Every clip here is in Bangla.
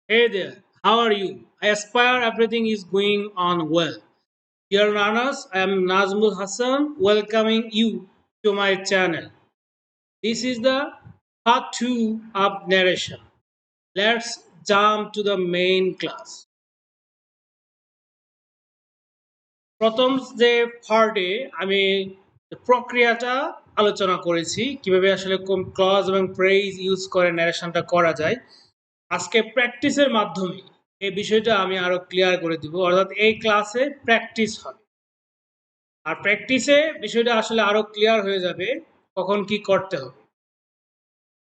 Hey there, how are you? I aspire everything is going on well. Dear learners, I am Nazmul Hassan welcoming you to my channel. This is the part 2 of narration. Let's jump to the main class. প্রথম যে পার্টে আমি প্রক্রিয়াটা আলোচনা করেছি কিভাবে আসলে ক্লজ এবং প্রেইজ ইউজ করে ন্যারেশনটা করা যায় আজকে প্র্যাকটিসের মাধ্যমে এই বিষয়টা আমি আরো ক্লিয়ার করে দিব অর্থাৎ এই ক্লাসে প্র্যাকটিস হবে আর প্র্যাকটিসে বিষয়টা আসলে আরো ক্লিয়ার হয়ে যাবে কখন কি করতে হবে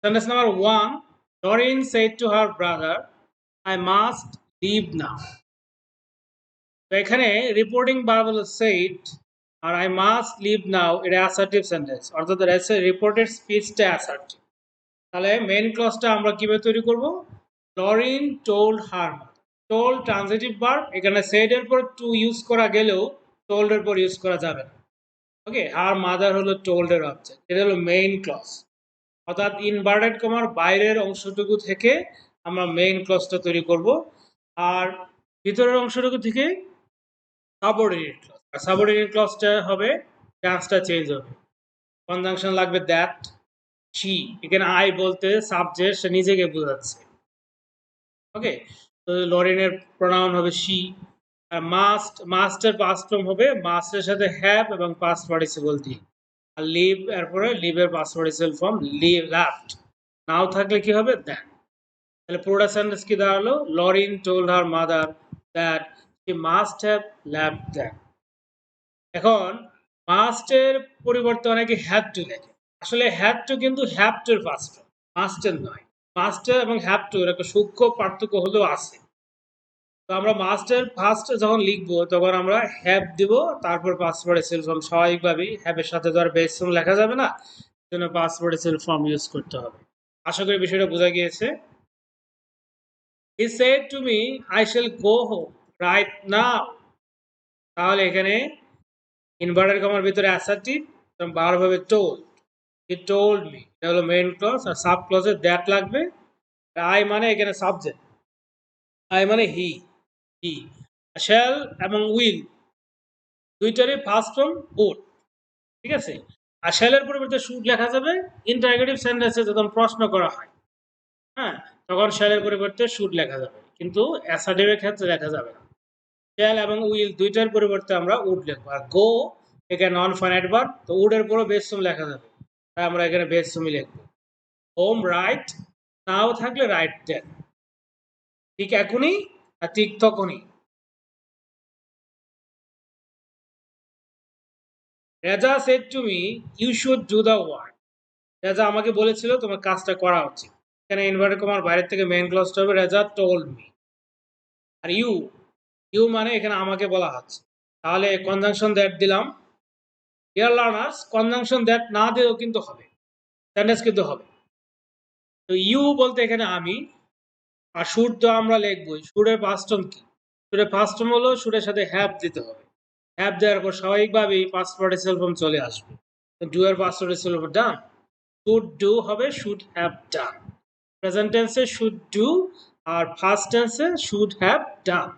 sentence number 1 Lorin said to her brother I must leave now তো এখানে রিপোর্টিং ভার্ব হলো said আর I must leave now এটা অ্যাসার্টিভ সেন্টেন্স অর্থাৎ রিপোর্টেড স্পিচটা অ্যাসার্টিভ তাহলে মেইন ক্লজটা আমরা কিভাবে তৈরি করব Lorin told her told transitive verb এখানে said এর পর টু ইউজ করা গেলেও told এর পর ইউজ করা যাবে না ওকে হার মাদার হলো told এর অবজেক্ট এটা হলো মেইন ক্লজ অর্থাৎ ইনভার্টেড কমার বাইরের অংশটুকু থেকে আমরা মেইন ক্লজটা তৈরি করব আর ভিতরের অংশটুকু থেকে সাবঅর্ডিনেট ক্লজ আর সাবঅর্ডিনেট ক্লজটা হবে টেন্সটা চেঞ্জ হবে কনজাংশন লাগবে দ্যাট শি এখানে আই বলতে সাবজেক্ট সে নিজেকে বোঝাচ্ছে ওকে তো লরিনের প্রোনাউন হবে শি আর মাস্টের পাস্ট ফর্ম হবে মাস্টের সাথে হ্যাভ এবং পাস্ট পার্টিসিপল দিয়ে আর লিভ এরপরে লিভের past participle form leave left নাও থাকলে কি হবে দ্যাট তাহলে পুরোটা সেন্টেন্স কি দাঁড়ালো Lauren told her mother that she must have left that এখন মাস্টের পরিবর্তে অনেকে হ্যাড টু লেখে আসলে হ্যাড টু কিন্তু হ্যাভ টুর পাস্ট ফর্ম মাস্টের নয় মাস্টার এবং হ্যাভ টু এর একটা সূক্ষ্ম পার্থক্য হলেও আছে তো আমরা মাস্টার ফার্স্ট যখন লিখবো তখন আমরা হ্যাভ দিব তারপর পাসওয়ার্ডে সেল ফর্ম স্বাভাবিকভাবেই হ্যাভের সাথে তো আর বেস ফর্ম লেখা যাবে না জন্য পাসওয়ার্ডে সেল ফর্ম ইউজ করতে হবে আশা করি বিষয়টা বোঝা গিয়েছে He said to me I shall go home right now তাহলে এখানে ইনভার্টার কমার ভিতরে অ্যাসার্টিভ এবং verb told he told me এটা হলো মেইন ক্লজ আর সাব ক্লজে দ্যাট লাগবে আই মানে এখানে সাবজেক্ট আই মানে হি শ্যাল এবং উইল দুইটারই ফার্স্ট ফর্ম উড ঠিক আছে আর শ্যালের পরিবর্তে শুড লেখা যাবে ইন্টারোগেটিভ সেন্টেন্সে যখন প্রশ্ন করা হয় হ্যাঁ তখন শ্যালের পরিবর্তে শুড লেখা যাবে কিন্তু অ্যাসার্টিভের ক্ষেত্রে লেখা যাবে না শ্যাল এবং উইল দুইটার পরিবর্তে আমরা উড লিখবো আর গো এখানে নন ফাইনাইট ভার্ব তো উডের পরও বেস ফর্ম লেখা যাবে তাই আমরা এখানে বেস ফর্মই লিখবো হোম রাইট নাও থাকলে রাইট দেন ঠিক এখনই আর ঠিক তখনই Reza said to me you should do the work Reza আমাকে বলেছিল তোমার কাজটা করা উচিত এখানে ইনভার্টেড কমার বাইরের থেকে মেইন ক্লজটা হবে রেজা টোল্ড মি আর ইউ মানে এখানে আমাকে বলা হচ্ছে তাহলে কনজাংশন দ্যাট দিলাম ডিয়ার লার্নার্স কনজাংশন দ্যাট না দিলেও কিন্তু হবে সেন্টেন্স কিন্তু হবে তো ইউ বলতে এখানে আমি আর শুড তো আমরা লিখবই শুডের পাস্ট ফর্ম কি শুডের পাস্ট ফর্ম হলো শুডের সাথে হ্যাভ দিতে হবে হ্যাভ দেওয়ার পর স্বাভাবিকভাবেই পাস্ট পার্টিসিপল ফর্ম চলে আসবে ডু এর past participle form done should do হবে শুড হ্যাভ ডান প্রেজেন্ট টেন্সে শুড ডু আর ফার্স্ট টেন্সে শুড হ্যাভ ডান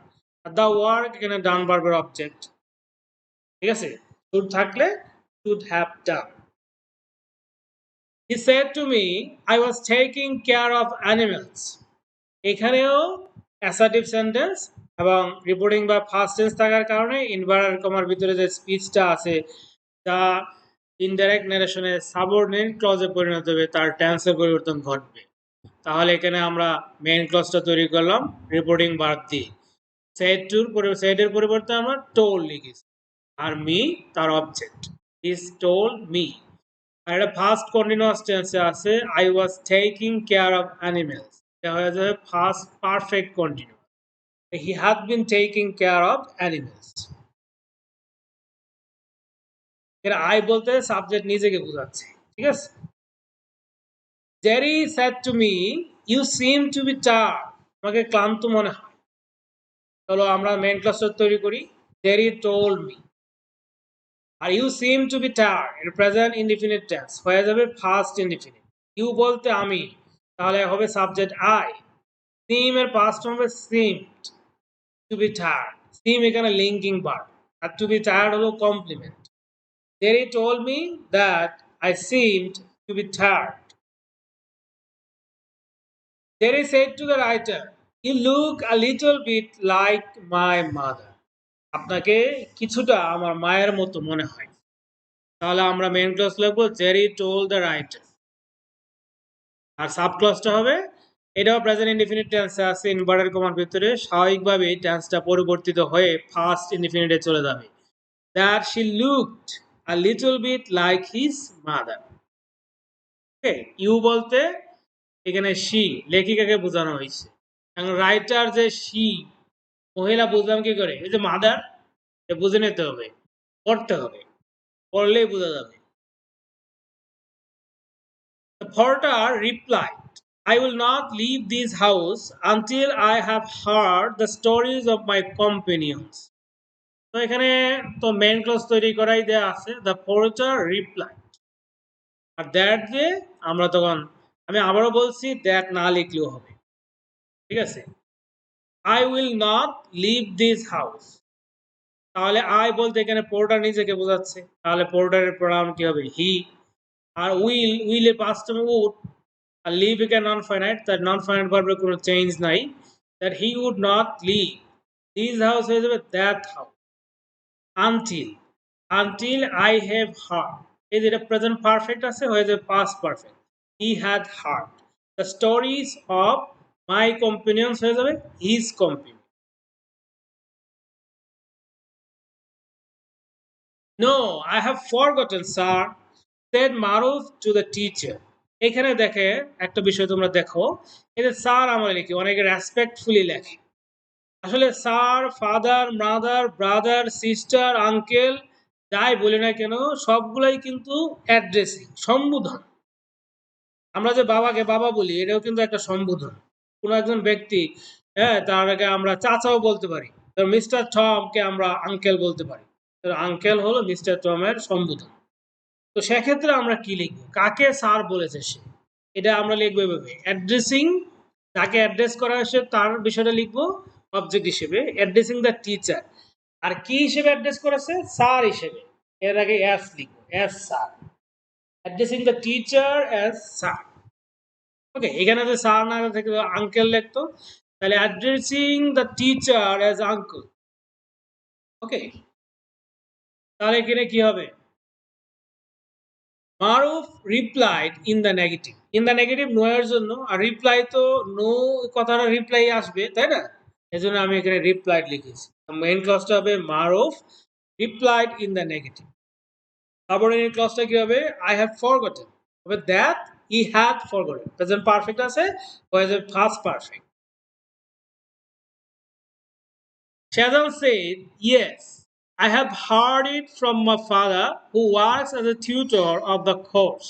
আর দ্য ওয়ার্ক এখানে ডান ভার্বের অবজেক্ট ঠিক আছে শুড থাকলে should have done He said to me I was taking care of animals এখানেও অ্যাসার্টিভ সেন্টেন্স এবং রিপোর্টিং বা ফার্স্ট টেন্স থাকার কারণে ইনভার্টার কমার ভিতরে যে স্পিচটা আছে তা ইনডাইরেক্ট ন্যারেশনে সাবঅর্ডিনেট ক্লজে পরিণত হবে তার টেন্সের পরিবর্তন ঘটবে তাহলে এখানে আমরা মেইন ক্লজটা তৈরি করলাম রিপোর্টিং ভার্ব দিয়ে সেডের পরিবর্তে আমরা টোল লিখেছি আর মি তার অবজেক্ট ইজ টোল্ড মি আর এটা ফার্স্ট কন্টিনিউয়াস টেন্সে আছে I was taking care of animals এটা হয়ে যাবে first perfect continuous he had been taking care of animals এর আই বলতে সাবজেক্ট নিজেকে বোঝাচ্ছে ঠিক আছে Jerry said to me you seem to be tired আমাকে ক্লান্ত মনে হয় চলো আমরা মেইন ক্লাসটা তৈরি করি জেরি টোল্ড মি আর you seem to be tired এর প্রেজেন্ট ইনডিফিনিট টেন্স হয়ে যাবে ফার্স্ট ইনডিফিনিট ইউ বলতে আমি তাহলে হবে সাবজেক্ট আই seem এর past form হবে seemed to be tired seem এখানে linking verb আর to be tired হলো complement Jerry told me that I seemed to be tired Jerry said to the writer you look a little bit like my mother আপনাকে কিছুটা আমার মায়ের মতো মনে হয় তাহলে আমরা মেইন ক্লজ লিখবো Jerry told the writer আর সাব ক্লজটা হবে এটাও প্রেজেন্ট ইনডিফিনিট টেন্সে আছে ইনভার্টেড কমার ভিতরে স্বাভাবিকভাবে টেন্সটা পরিবর্তিত হয়ে ফার্স্ট ইনডিফিনিটে চলে যাবে that she looked a little bit like his mother okay you বলতে এখানে she লেখিকাকে বোঝানো হয়েছে এবং রাইটার যে she মহিলা বুঝলাম কি করে এই যে মাদার বুঝে নিতে হবে পড়তে হবে পড়লেই বোঝা যাবে The porter replied, I will not leave this house until I have heard the stories of my companions. তো এখানে তো মেইন ক্লজ তৈরি করাই দেয়া আছে the porter replied আর দ্যাট দিয়ে আমরা তখন আমি আবারও বলছি দ্যাট না লিখলেও হবে ঠিক আছে I will not leave this house তাহলে I বলতে এখানে পোর্টার নিজেকে বোঝাচ্ছে তাহলে পোর্টারের প্রোনাউন কি হবে হি আর উইল এর পাস্ট ফর্ম উড আর লিভ এখানে নন ফাইনাইট তার নন ফাইনাইট ভার্বের কোনো চেঞ্জ নাই that he would not leave this house হয়ে যাবে that house until I have heard এই যেটা প্রেজেন্ট পারফেক্ট আছে হয়ে যাবে past perfect he had heard the stories of my companions হয়ে যাবে his companions no I have forgotten sir said Maruf to the teacher এখানে দেখে একটা বিষয় তোমরা দেখো এই যে স্যার আমরা লিখি অনেকে রেসপেক্টফুলি লেখে আসলে sir father mother brother sister uncle যাই বলি না কেন সবগুলাই কিন্তু অ্যাড্রেসিং সম্বোধন আমরা যে বাবাকে বাবা বলি এটাও কিন্তু একটা সম্বোধন কোনো একজন ব্যক্তি হ্যাঁ তার আগে আমরা চাচাও বলতে পারি তো মিস্টার টমকে আমরা আঙ্কেল বলতে পারি আঙ্কেল হলো মিস্টার টমের সম্বোধন তো সেক্ষেত্রে আমরা কি লিখবো কাকে স্যার বলেছে সে এটা আমরা লিখবো এভাবে অ্যাড্রেসিং তাকে অ্যাড্রেস করা হয়েছে তার বিষয়টা লিখবো অবজেক্ট হিসেবে অ্যাড্রেসিং দ্য টিচার আর কি হিসেবে অ্যাড্রেস করেছে স্যার হিসেবে এর আগে এস লিখবো as sir addressing the teacher as sir okay এখানে যে স্যার না থেকে আঙ্কেল লিখতো তাহলে addressing the teacher as uncle okay তাহলে এখানে কি হবে Maruf replied in the negative. In the negative no এর জন্য আর reply তো no কথাটা reply আসবে তাই না এজন্য আমি এখানে replied লিখেছি মেইন ক্লজটা হবে Maruf replied in the negative subordinate ক্লজটা কি হবে I have forgotten হবে that he had forgotten present perfect আছে হয়ে যাবে past perfect Sezan said yes I have heard it from my father who works as a tutor of the course.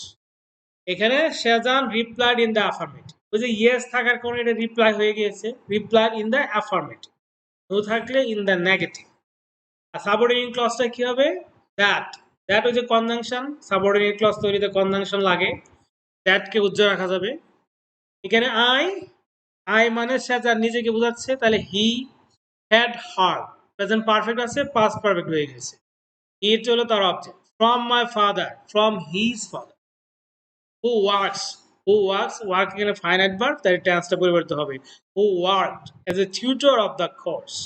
এখানে Sezan replied in the affirmative. ওই যে yes থাকার কারণে এটা রিপ্লাই হয়ে গিয়েছে replied in the affirmative. no থাকলে in the negative. আর সাবঅর্ডিনেট ক্লজটা কি হবে that ওই যে কনজাংশন সাবঅর্ডিনেট ক্লজ তৈরিতে কনজাংশন লাগে that কে উজ্জ্বল রাখা যাবে এখানে I মানে Sezan নিজেকে বোঝাচ্ছে তাহলে he had heard present perfect আছে পাস্ট পারফেক্ট হয়ে গেছে it হলো তার object from my father from his father who works work এখানে ফাইনাইট ভার্ব তার টেন্সটা পরিবর্তিত হবে who worked as a tutor of the course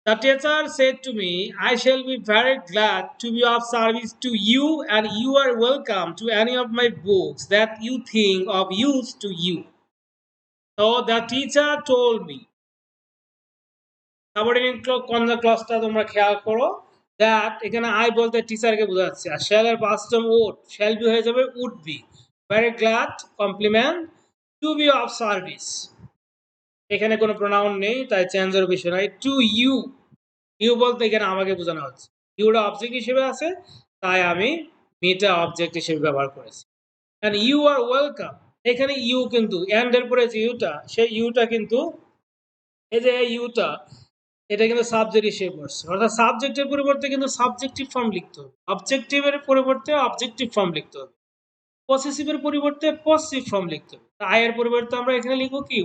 The teacher said to me I shall be very glad to be of service to you and you are welcome to any of my books that you think of use to you So the teacher told me subordinate ক্লজটা তোমরা খেয়াল করো দ্যাট এখানে আই বলতে টিচারকে বোঝাচ্ছে আর শ্যাল এর past form would shall be হয়ে যাবে would be very glad compliment to be of service এখানে কোনো প্রোনাউন নেই তাই চেঞ্জের বিষয় নাই টু ইউ বলতে এখানে আমাকে বোঝানো হচ্ছে ইউটা অবজেক্ট হিসেবে আছে তাই আমি মিটা অবজেক্ট হিসেবে ব্যবহার করেছি এন্ড ইউ আর ওয়েলকাম এখানে ইউ কিন্তু এন্ড এর পরে যে ইউটা সেই ইউটা কিন্তু এই যে ইউটা এটা কিন্তু সাবজেক্ট হিসেবে পড়ছে অর্থাৎ সাবজেক্টের পরিবর্তে কিন্তু সাবজেক্টিভ ফর্ম লিখতে হবে অবজেক্টিভের পরিবর্তে অবজেক্টিভ ফর্ম লিখতে হবে পসেসিভের পরিবর্তে পসিভ ফর্ম লিখতে হবে। আই এর পরিবর্তে আমরা এখানে লিখবো কি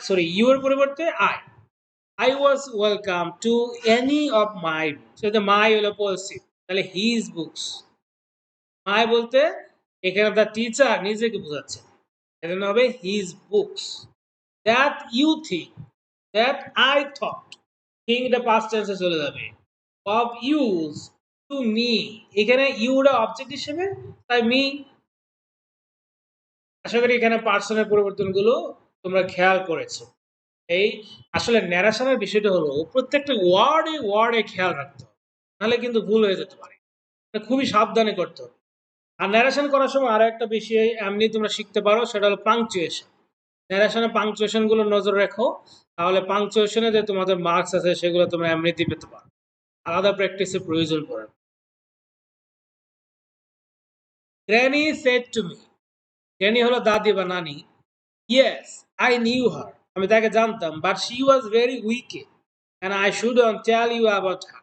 সরি ইউ এর পরিবর্তে I. I was welcome to any of my books. So the my হলো পসিভ, তাহলে হিজ বুকস। মাই বলতে এখানে দ্য টিচার নিজেকে বোঝাচ্ছে, এজন্য হবে his books. That you think, that I thought, থিঙ্কটা পাস্ট টেন্সে চলে যাবে। অফ ইউজ টু মি, এখানে ইউটা অবজেক্ট হিসেবে, তাই মি। আশা করি এখানে পার্সনের পরিবর্তনগুলো তোমরা খেয়াল করেছো। এই আসলে ন্যারেশনের বিষয়টা হলো প্রত্যেকটা ওয়ার্ডে ওয়ার্ডে খেয়াল রাখতে হবে, নাহলে কিন্তু ভুল হয়ে যেতে পারে। খুবই সাবধানে করতে হবে। আর ন্যারেশন করার সময় আরো একটা বিষয় এমনি তোমরা শিখতে পারো, সেটা হলো পাংচুয়েশন। ন্যারেশনে পাংচুয়েশন গুলো নজর রাখো, তাহলে পাংচুয়েশনে যে তোমাদের মার্কস আছে সেগুলো তোমরা এমনিতেই পেতে পারো, আলাদা প্র্যাকটিসের প্রয়োজন পড়ে। Granny shed to me, granny হলো দাদি বা নানি। ইয়েস আই নিউ হার, আমি তাকে জানতাম, but she was very wicked and I shouldn't tell you about her.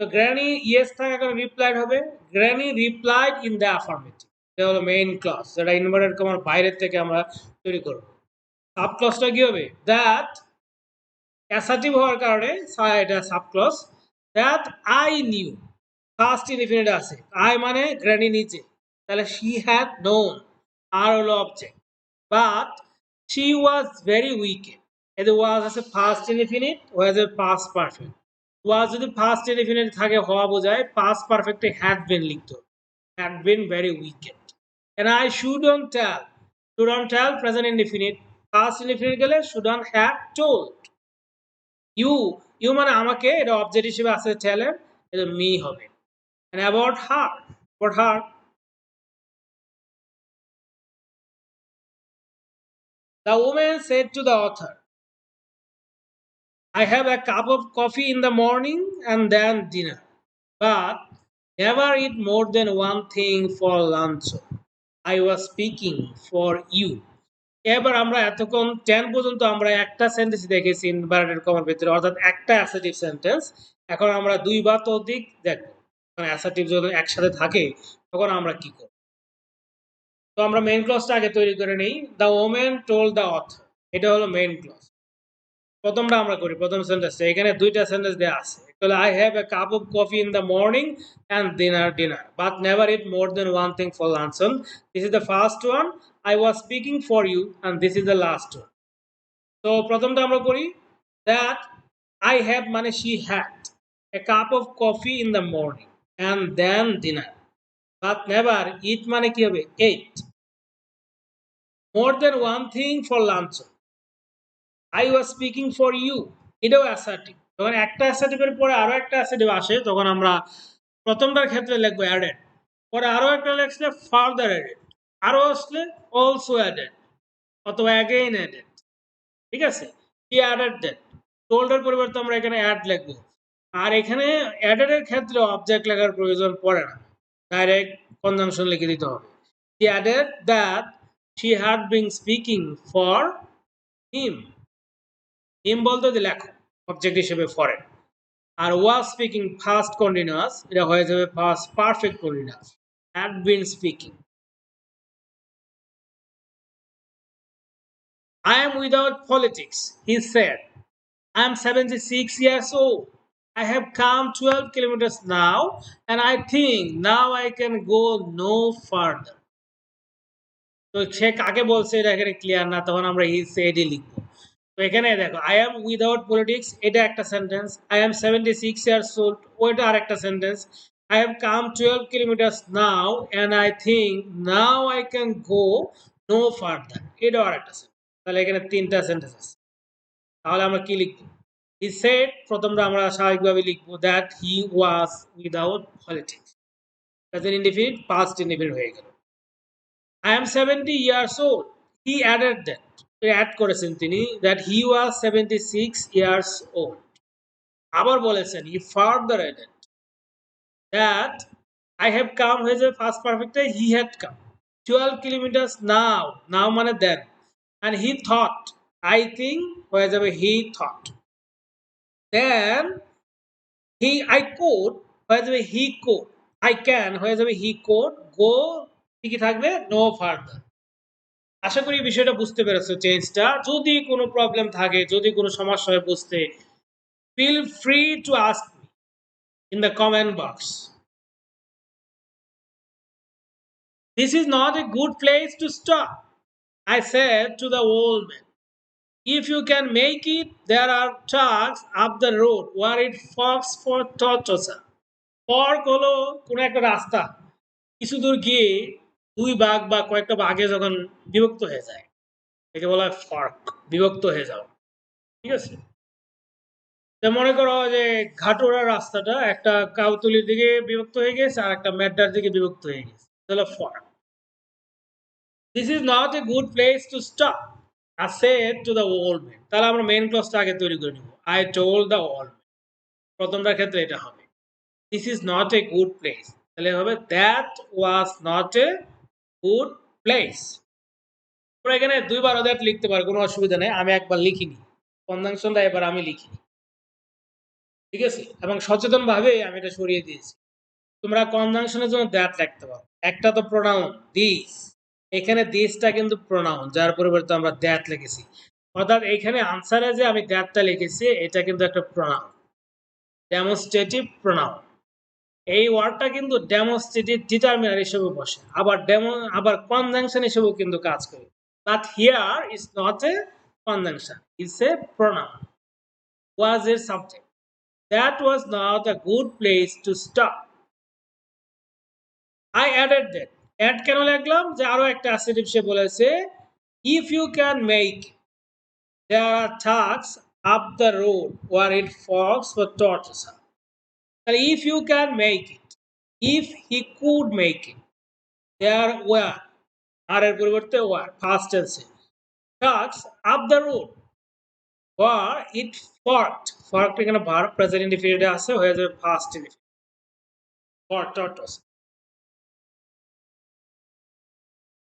তো গ্র্যানি ইয়েস থাকে এখন রিপ্লাইড হবে, granny replied in the affirmative. এটা হলো মেইন ক্লজ, যেটা ইনভার্টেড কমার বাইরের থেকে আমরা তৈরি করব। সাব ক্লজটা কি হবে? দ্যাট অ্যাসার্টিভ হওয়ার কারণে এটা sub clause. That I knew, past indefinite আছে, আই মানে গ্র্যানি নিচে, তাহলে শি হ্যাড নোন, আর হলো object. But she was very wicked, এতে ওয়াজ আছে ফার্স্ট ইনডিফিনিট, ওয়াজ এ পাস্ট পারফেক্ট। ওয়াজ যদি ফার্স্ট ইনডিফিনিট থাকে হওয়া বোঝায়, পাস্ট পারফেক্টে হ্যাড বিন লিখতে হবে, had been very wicked. And I shouldn't tell, shouldn't tell present indefinite, first indefinite গেলে shouldn't have told. You, you মানে আমাকে, এটা অবজেক্ট হিসেবে আছে টেলের, এটা মি হবে। and about her, about her, the woman said to the author, I have a cup of coffee in the morning and then dinner, but never eat more than one thing for lunch. I was speaking for you. এবার আমরা এতক্ষণ 10 পর্যন্ত আমরা একটা সেন্টেন্স দেখেছি ইনভার্টেড কমার ভিতরে, অর্থাৎ একটা অ্যাসার্টিভ সেন্টেন্স। এখন আমরা দুই বা ততোধিক দেখব, মানে অ্যাসার্টিভ যদি একসাথে থাকে তখন আমরা কি করব। তো আমরা মেইন ক্লজটা আগে তৈরি করে নেই। The women told the author, এটা হলো মেইন ক্লজ। প্রথমটা আমরা করি, প্রথম সেন্টেন্সটা, এখানে দুইটা সেন্টেন্স দেওয়া আছে। তাহলে I have a cup of coffee in the morning and dinner but never eat more than one thing for luncheon. This is the first one, I was speaking for you, and this is the last one. তো প্রথমটা আমরা করি, দ্যাট আই হ্যাভ মানে she had a cup of coffee in the morning and then dinner, but never eat মানে কি হবে? Ate. More than one thing for luncheon, I was speaking for you, এটাও অ্যাসার্টিভ। যখন একটা অ্যাসার্টিভের পরে আরো একটা অ্যাসার্টিভ আসে তখন আমরা প্রথমটার ক্ষেত্রে লিখবো অ্যাডেড, পরে আরো একটা লিখলে ফার্দার অ্যাডেড, আরো আসলে অলসো অ্যাডেড অথবা অ্যাগেইন অ্যাডেড। ঠিক আছে, হি অ্যাডেড দ্যাট, টোল্ডের পরিবর্তে আমরা এখানে অ্যাড লিখবো। আর এখানে অ্যাডেড এর ক্ষেত্রে অবজেক্ট লেখার প্রয়োজন পড়ে না, ডাইরেক্ট কনজাংশন লিখে দিতে হবে। He added that she had been speaking for him, him বলতে যে লেখো অবজেক্ট হিসেবে ফরেন। আর ওয়াজ স্পিকিং ফার্স্ট কন্টিনিউয়াস, এটা হয়ে যাবে first perfect continuous, had been speaking. I am without politics, he said. I am 76 years old. I have come 12 kilometers now and I think now I can go no further. তো সে কাকে বলছে এটা এখানে ক্লিয়ার না, তখন আমরা হি সেডই লিখবো। তো এখানে দেখো, আই এম উইদাউট পলিটিক্স এটা একটা sentence, I am 76 years old ওইটা আরেকটা sentence, I have come 12 kilometres now and I think now I can go no further, এটাও আরেকটা সেন্টেন্স। তাহলে এখানে তিনটা সেন্টেন্স আছে। তাহলে আমরা কি লিখবো? হি সেড, প্রথমটা আমরা স্বাভাবিকভাবে লিখবো that he was without politics, present indefinite past indefinite হয়ে গেল। I am 70 years old. He added that. Add করেছেন তিনি, that he was 76 years old. আবার বলেছেন, he further added that I have come হয়েছে first পারফেক্টে, he had come 12 kilometers now, now মানে then, and he thought, I think হয়ে যাবে he thought, then I could হয়ে যাবে he could, I can হয়ে যাবে he could go কি থাকবে? No further. আশা করি বিষয়টা বুঝতে পেরেছো চেঞ্জটা। যদি কোনো প্রবলেম থাকে, যদি কোনো সমস্যা হয় বুঝতে, feel free to ask me in the comment box. This is not a good place to stop, I said to the old man. If you can make it, there are trucks up the road where it forks for Tortosa. Fork হলো কোনো একটা রাস্তা কিছু দূর গিয়ে দুই বাঘ বা কয়েকটা বাঘে যখন বিভক্ত হয়ে যায় একে বলা হয় ফর্ক, বিভক্ত হয়ে যাও। ঠিক আছে? মনে করো যে ঘাটুরা রাস্তাটা একটা কাউতুলির দিকে বিভক্ত হয়ে গেছে আর একটা মেড্ডার দিকে বিভক্ত হয়ে গেছে, তাহলে fork. This is not a good place to stop, I said to the old man. তাহলে আমরা মেইন ক্লজটা আগে তৈরি করে নিব। I told the old man. প্রথমটার ক্ষেত্রে এটা হবে this is not a good place, তাহলে হবে that was not a good place. তোমরা এখানে দুইবার দ্যাট লিখতে পারো, কোনো অসুবিধা নেই। আমি একবার লিখিনি কনজাংশনটা, এবার আমি লিখিনি। ঠিক আছে? এবং সচেতনভাবে আমি এটা সরিয়ে দিয়েছি। তোমরা কনজাংশনের জন্য দ্যাট লিখতে পারো। একটা তো প্রোনাউন দিস, এখানে দিসটা কিন্তু প্রোনাউন, যার পরিবর্তে আমরা দ্যাট লিখেছি। অর্থাৎ এখানে আনসারে যে আমি দ্যাটটা লিখেছি এটা কিন্তু একটা প্রোনাউন, ডেমনস্ট্রেটিভ প্রোনাউন। এই ওয়ার্ডটা কিন্তু ডেমনস্ট্রেটিভ ডিটারমিনার হিসেবে বসে, আবার কনজাংশন হিসেবেও কিন্তু কাজ করে। But here is not a conjunction, it's a pronoun. Was এর subject. That was not a good place to stop. I added that. Add কেন লিখলাম? যে আরো একটা অ্যাসেটিভ সে বলেছে, if you can make it, there are trucks up the road where it forks for Tortosa. তাহলে if you can make it, if he could make it, there were, আর এর পরিবর্তে were, past tense, trucks up the road where it forked, forked এখানে verb present indefinite আছে, হয়ে যাবে past indefinite, for Tortosa.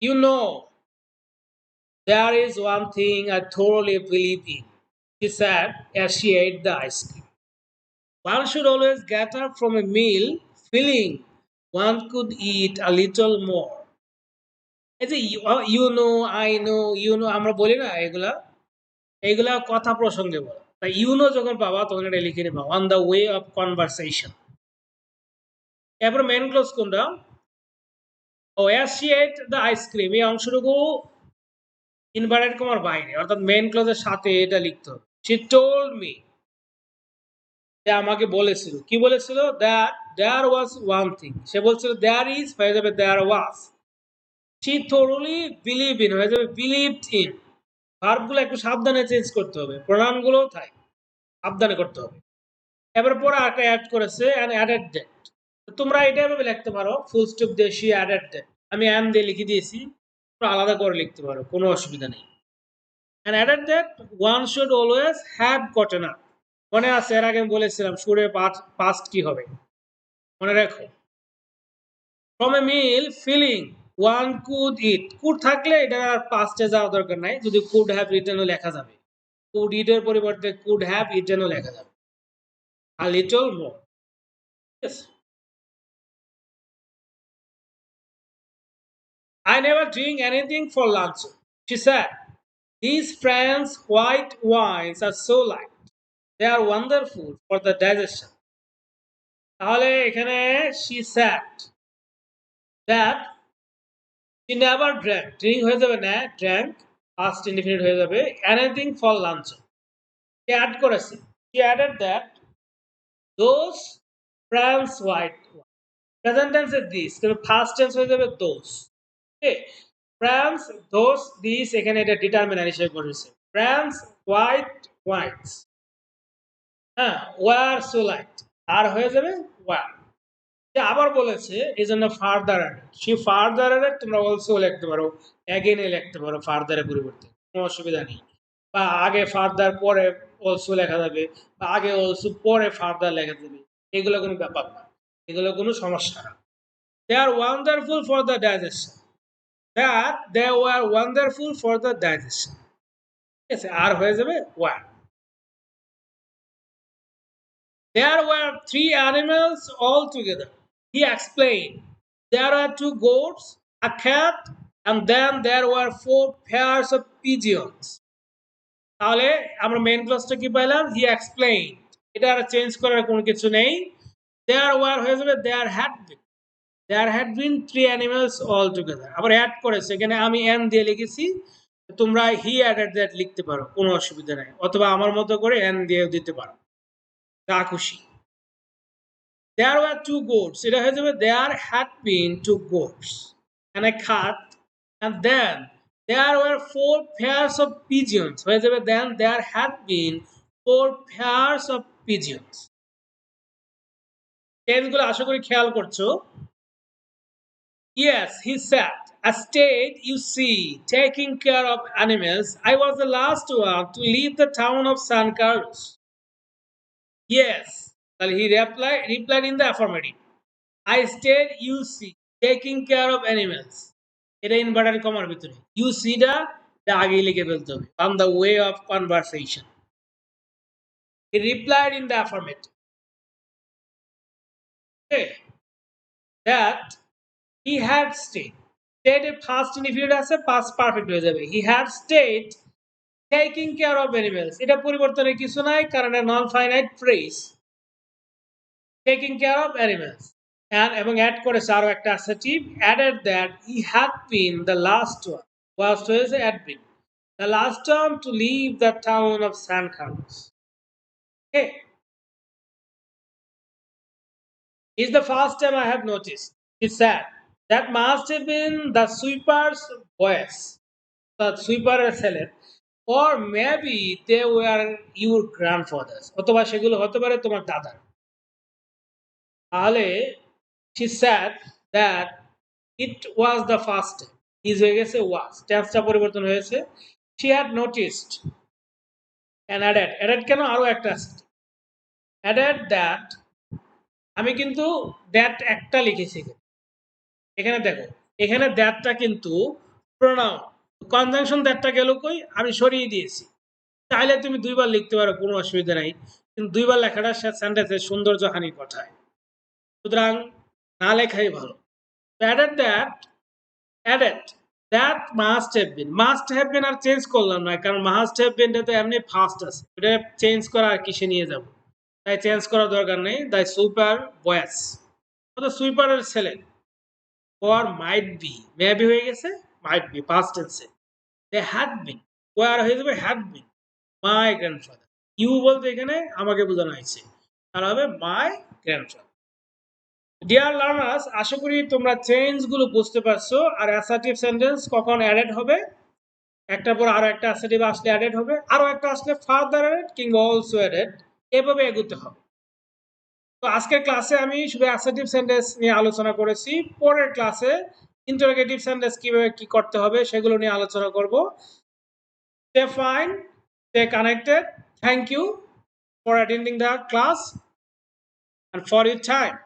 You know, there is one thing I thoroughly believe in, she said as she ate the ice cream. One should always get up from a meal feeling one could eat a little more. এই যে you know, I know, you know আমরা বলি না, এগুলা এগুলা কথা প্রসঙ্গে বলা। তাই ইউ নো যখন পাবা তখন এটা লিখে নেবা, on the way of conversation. এরপর মেন ক্লোজ কোনটা? ও as she ate the ice cream, এই অংশটুকু ইনভার্টেড কমার বাইরে, অর্থাৎ মেন ক্লোজের সাথে এটা লিখতে হবে। শি টোল্ড মি, যে আমাকে বলেছিল, কি বলেছিল? That there was one thing, সে বলছিল দেয়ার ইজ হয়ে যাবে there was. She thoroughly believe in হয়ে যাবে বিলিভড ইন। ভার্বগুলো একটু সাবধানে চেঞ্জ করতে হবে, প্রোনাউনগুলোও তাই সাবধানে করতে হবে। এবার পরে একটা অ্যাড করেছে অ্যান্ড অ্যাডেড দ্যাট। তোমরা এটা এভাবে লিখতে পারো, ফুল স্টপ দিয়ে শি অ্যাডেড দ্যাট, আমি অ্যান্ড দিয়ে লিখে দিয়েছি, তোমরা আলাদা করে লিখতে পারো, কোনো অসুবিধা নেই। And added that one should always have gotten up. মনে আছে এর আগে আমি বলেছিলাম সুরে পাস্ট কি হবে, মনে রাখো। From a meal feeling one could eat, could থাকলে এটা আর পাস্টে যাওয়া দরকার নাই, যদি কুড হ্যাভ রিটেনও লেখা যাবে, কুড ইটের পরিবর্তে কুড হ্যাভ ইটেনও লেখা যাবে, a little more. Yes. I never drink anything for lunch, she said. These French white wines are so light. They are wonderful for the digestion. তাহলে এখানে she said that she never drank, drink হয়ে যাবে না, drank past indefinite হয়ে যাবে, anything for lunch. She add করেছে, she added that those French white wines, present tense এর this, কিন্তু past tense হয়ে যাবে those. Okay, France those this এখানে এটা ডিটারমিনার হিসেবে বলেছে, ফ্রান্স হোয়াইট হোয়াইটস, হ্যাঁ, ওয়ার সো লাইট, আর হয়ে যাবে ওয়ার। আবার বলেছে এই জন্য ফার্দার অ্যাডেড, সে ফার্দার অ্যাডেড তোমরা অলসো লিখতে পারো, অ্যাগেনে লিখতে পারো ফার্দারের পরিবর্তে, কোনো অসুবিধা নেই। বা আগে ফার্দার পরে অলসো লেখা যাবে, বা আগে অলসো পরে ফার্দার লেখা যাবে, এগুলো কোনো ব্যাপার না, এগুলো কোনো সমস্যা না। They are wonderful for the digestion, that they were wonderful for the digestion. Yes, আর হয়ে যাবে were. There were 3 animals all together, he explained. There are 2 goats a cat, and then there were 4 pairs of pigeons. তাহলে আমরা মেইন ক্লজটা কি পাইলাম? হি এক্সপ্লেইন। এটা আর চেঞ্জ করার কোনো কিছু নেই। দেয়ার ওয়ার হয়ে যাবে there had been. There had been 3 animals all together. আবার অ্যাড করেছে, এখানে আমি এন দিয়ে লিখেছি, তোমরা হি অ্যাডেড দ্যাট লিখতে পারো, কোনো অসুবিধা নেই, অথবা আমার মতো করে এন দিয়েও দিতে পারো, যা খুশি। There were 2 goats. এটা হয়ে যাবে there had been 2 goats and a cat, and then there were 4 pairs of pigeons. হয়ে যাবে then there had been 4 pairs of pigeons. টেন্সগুলো আশা করি খেয়াল করছো। Yes, he said, a state you see taking care of animals. I was the last one to leave the town of San Carlos. Yes, well, he replied in the affirmative. I stayed UC taking care of animals. এটা ইনভার্টার কমার ভিতরে ইউসিটা আগেই লিখে ফেলতে হবে on the way of conversation. He replied in the affirmative. Okay. That he had stayed. Stayed এর past indefinite আছে, past perfect হয়ে যাবে. He had stayed taking care of animals. এটা পরিবর্তনের কিছু নাই কারণ এটা non finite phrase. Taking care of animals. এবং অ্যাড করেছে আরো একটা assertive, added that he had been the last one, last হয়েছে add been, the last one to leave the town of San Carlos. Okay, is the first time I have noticed, he said, that must have been the sweeper's voice, the sweeper ছেলে, or maybe they were your grandfathers, অথবা সেগুলো হতে পারে তোমার দাদার। তাহলে she said that it was the first time. Is হয়ে গেছে was, টেন্সটা পরিবর্তন হয়েছে। she had noticed and added কেন, আরো একটা আছে, added that, আমি কিন্তু that একটা লিখেছি এখানে, দেখো এখানে দ্যাটটা কিন্তু প্রোনাউন, কনজাংশন দ্যাটটা গেল কই, আমি সরিয়ে দিয়েছি। চাইলে তুমি 2 বার লিখতে পারো, কোনো অসুবিধা নাই, কিন্তু 2 বার লেখাটা সেন্টেন্সের সৌন্দর্য হানি ঘটায়, সুতরাং না লেখাই ভালো। added that must have been আর চেঞ্জ করলাম না, কারণ must have been তো এমনি ফার্স্ট আছে, এটা চেঞ্জ করা আর কিসে নিয়ে যাব, তাই চেঞ্জ করার দরকার নেই। দ্য সুপার বয়েস, সুইপারের ছেলে, or might be, মেবি হয়ে গেছে, might be past tense, they had been, where হয়ে যাবে had been my grandfather, you বলতে এখানে আমাকে বোঝানো হয়েছে, আর হবে my grandfather. ডিয়ার লার্নার্স, আশা করি তোমরা চেঞ্জগুলো বুঝতে পারছো। আর অ্যাসার্টিভ সেন্টেন্স কখন অ্যাডেড হবে, একটার পর আরো একটা অ্যাসার্টিভ আসলে অ্যাডেড হবে, আরো একটা আসলে ফার্দার অ্যাডেড কিংবা অলসো অ্যাডেড, এভাবে এগোতে হবে। তো আজকের ক্লাসে আমি শুধু অ্যাসার্টিভ সেন্টেন্স নিয়ে আলোচনা করেছি, পরের ক্লাসে ইন্টারোগেটিভ সেন্টেন্স কিভাবে কি করতে হবে সেগুলো নিয়ে আলোচনা করব। Stay fine, stay connected. Thank you for attending the class and for your time.